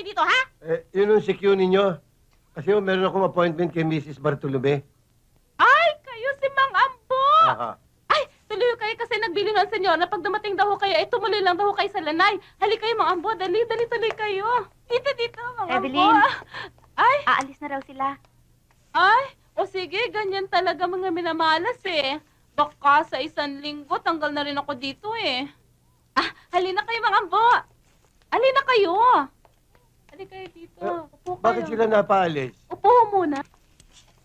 dito, ha? Yun ang CQ ninyo. Kasi meron akong appointment kay Mrs. Bartolome. Ay, kayo si Mang Ambo! Aha. Ay, tuloy kayo kasi nagbili ng senyor na pag dumating daw kayo, ay tumuloy lang daw kayo sa lanay. Hali kayo, Mang Ambo. Dali, tuloy kayo. Dito, Mang Ambo. Evelyn. Ay, Aalis na raw sila. ay, o sige, ganyan talaga mga minamalas eh. Baka sa 1 linggo, tanggal na rin ako dito eh. Ah, halina kayo, Mang Ambo. Halina kayo. Halina kayo dito. Upo kayo. Bakit sila napaalis? Upo muna.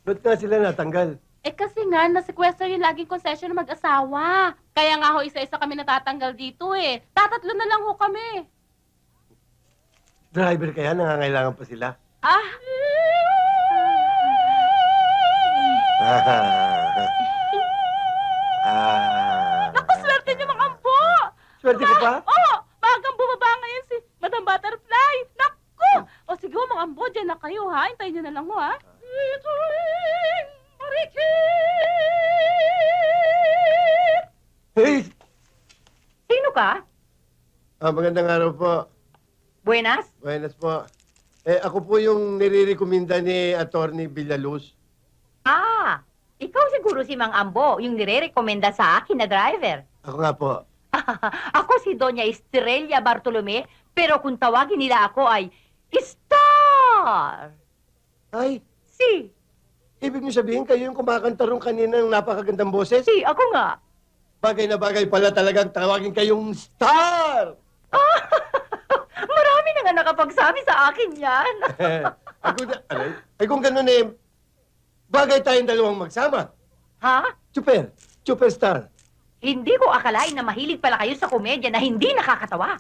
Ba't nga sila natanggal? Eh kasi nga, nasa-sequester yung laging concession ng mag-asawa. Kaya nga ho, isa-isa kami natatanggal dito eh. Tatatlo na lang ho kami. Driver kaya? Nangangailangan pa sila? Ah! Naku, swerte niyo, Mang Ambo! Swerte ko pa? Oo! Bagang bumaba ngayon si Madam Butterfly. Naku! O sige ho, Mang Ambo, dyan na kayo ha. Hintayin niyo na lang ho ha. Hey! Sino ka? Magandang araw po. Buenas? Buenas po. Ako po yung nire-recommenda ni Attorney Villaluz. Ah, ikaw siguro si Mang Ambo, yung nire-rekomenda sa akin na driver. Ako nga po. Ako si Doña Estrella Bartolome, pero kung tawagin nila ako ay Star! Ay, Si, ibig niyo sabihin kayo yung kumakanta ron kanina ng napakagandang boses? si, ako nga. Bagay na bagay pala talagang tawagin kayong star! Marami na nga nakapagsabi sa akin yan. Ay kung ganun bagay tayong dalawang magsama. Ha? Superstar. Hindi ko akalain na mahilig pala kayo sa komedya na hindi nakakatawa.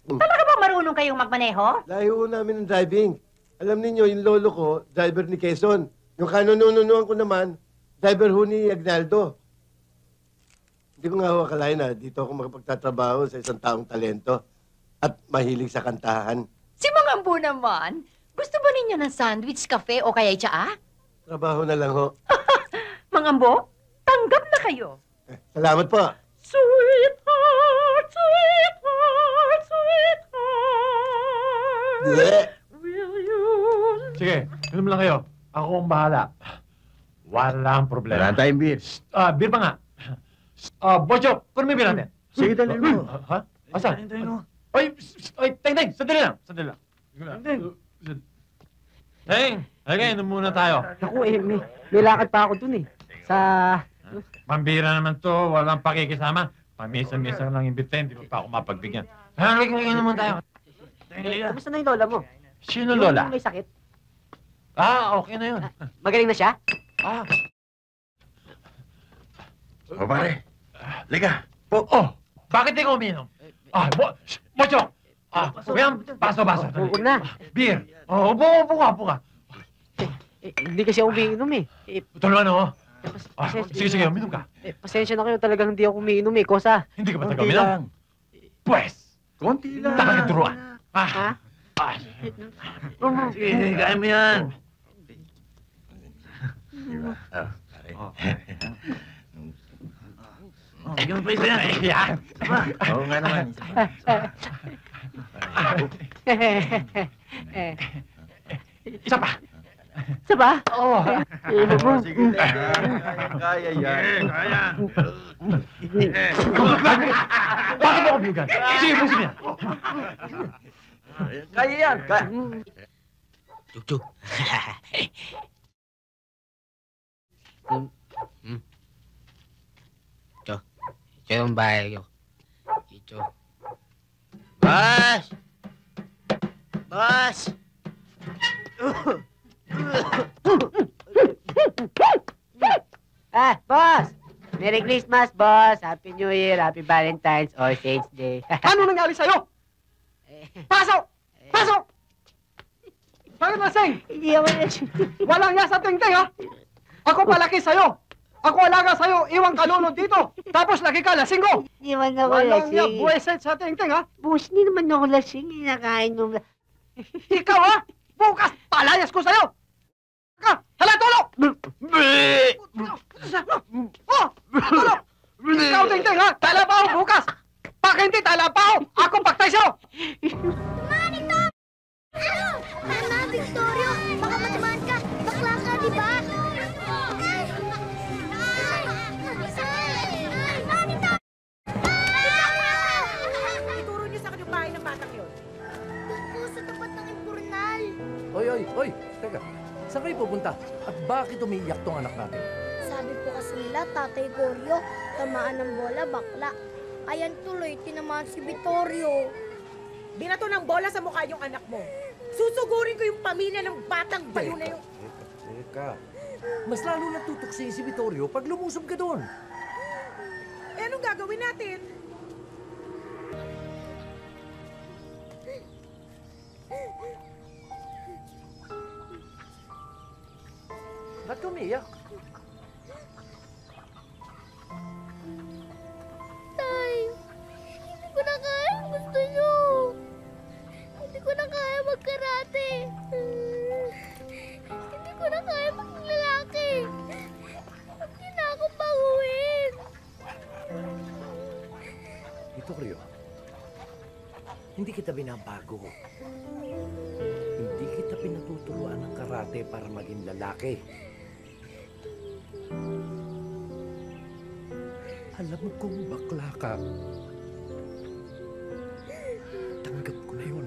Talaga ba marunong kayong magmaneho? Layo namin ng driving. Alam niyo yung lolo ko, driver ni Quezon. Yung kanununuan ko naman, driver ho ni Agnaldo. Hindi ko nga ho akalain na dito ako makapagtatrabaho sa isang taong talento at mahilig sa kantahan. Si Mang Ambo naman, gusto ba ninyo ng sandwich, kafe o kaya tsaa? Trabaho na lang ho. Mang Ambo, tanggap na kayo. Salamat po. Sweetheart, sweetheart, sweetheart. Bleh. Will you... Sige, inom lang kayo. Ako ang bahala. Walang problema. Wala tayong beer. Beer pa nga. Bocho, kunin mo yung beer natin. Sige, dali mo. Ha? Asan? Ay, Teng, sandali lang. Teng, halika, inom muna tayo. Naku, may lakad pa ako dun eh. Sa... Pambira naman to, walang pakikisama. Pamisa-misa lang imbitahin, di pa ako mapagbigyan. Halika, inom muna tayo. Kamusta na yung lola mo? Sino lola? Yung may sakit. Okay na yun. Magaling na siya? O pare, liga. Bakit di ka uminom? Bocho! Baso. Huwag na. Beer. Upo ka. Hindi kasi ako umiinom eh. Tulungan ako. Sige, uminom ka. Pasensya na kayo, talagang hindi ako umiinom eh. Kosa. Hindi ka ba taga uminom? Pwes! Konti lang. Talagang turuan. Ha? Sige, kaya mo yan. Diba? Pare. Sige mo pa isa yan. Yan. Oo nga naman. Isa pa. Isa ba? Oo. Sige, kaya yan. Kaya. Bakit ako bigan? Sige, pusin niya. Kaya yan. Chuk. Ito yung bahay ko. Ito. Boss! Boss! Merry Christmas, boss! Happy New Year, Happy Valentine's, or Saints Day. Ano nangyari sa'yo? Pasok! Bakit lasing? Hindi ako Walang niya sa tingting, ha? Ako palaki sa'yo. Ako alaga sa'yo, iwang kalunod dito. Tapos lagi ka lasing ko. Hindi man ako Walang niya lasing. buweset sa tingting, ha? Boss, hindi naman ako lasing. Inakain nung... Ikaw, ha? Bukas, palayas ko sa'yo. Hala, tulog! Tulog! Ikaw, tingting, ha? Talabaw bukas. Pag hindi talabaw, ako pagtay sa'yo. Manito! Hoy, teka. Saan kayo pupunta? At bakit umiiyak tong anak natin? Sabi po kasi nila, Tatay Goryo, tamaan ng bola, bakla. Ayan tuloy, tinamaan si Vittorio. Binato ng bola sa mukha yung anak mo. Susugurin ko yung pamilya ng batang bayo na yung... Teka. Mas lalo natutuksin si Vittorio pag lumusob ka doon. Eh, anong gagawin natin? Ba't ka umiiyak? Tay, hindi ko na kaya ang gusto nyo. Hindi ko na kaya magkarate. Hindi ko na kaya maging lalaki. Huwag niyo na akong baguhin. Vittorio, hindi kita binabago. Hindi kita pinatuturuan ng karate para maging lalaki. Alam mo kung bakla ka. Tanggap ko na yun.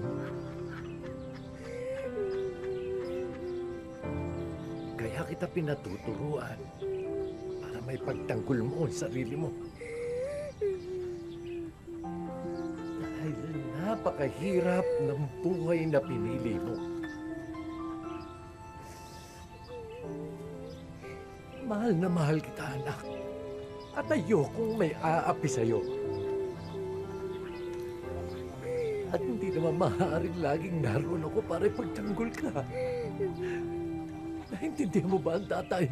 Kaya kita pinatuturuan para may pagtanggol mo ang sarili mo. Dahil napakahirap ng buhay na pinili mo. Mahal na mahal kita, anak. At ayokong may aapi sa'yo. At hindi naman maaaring laging naroon ako para ipagtanggol ka. Naintindihan mo ba ang tatay?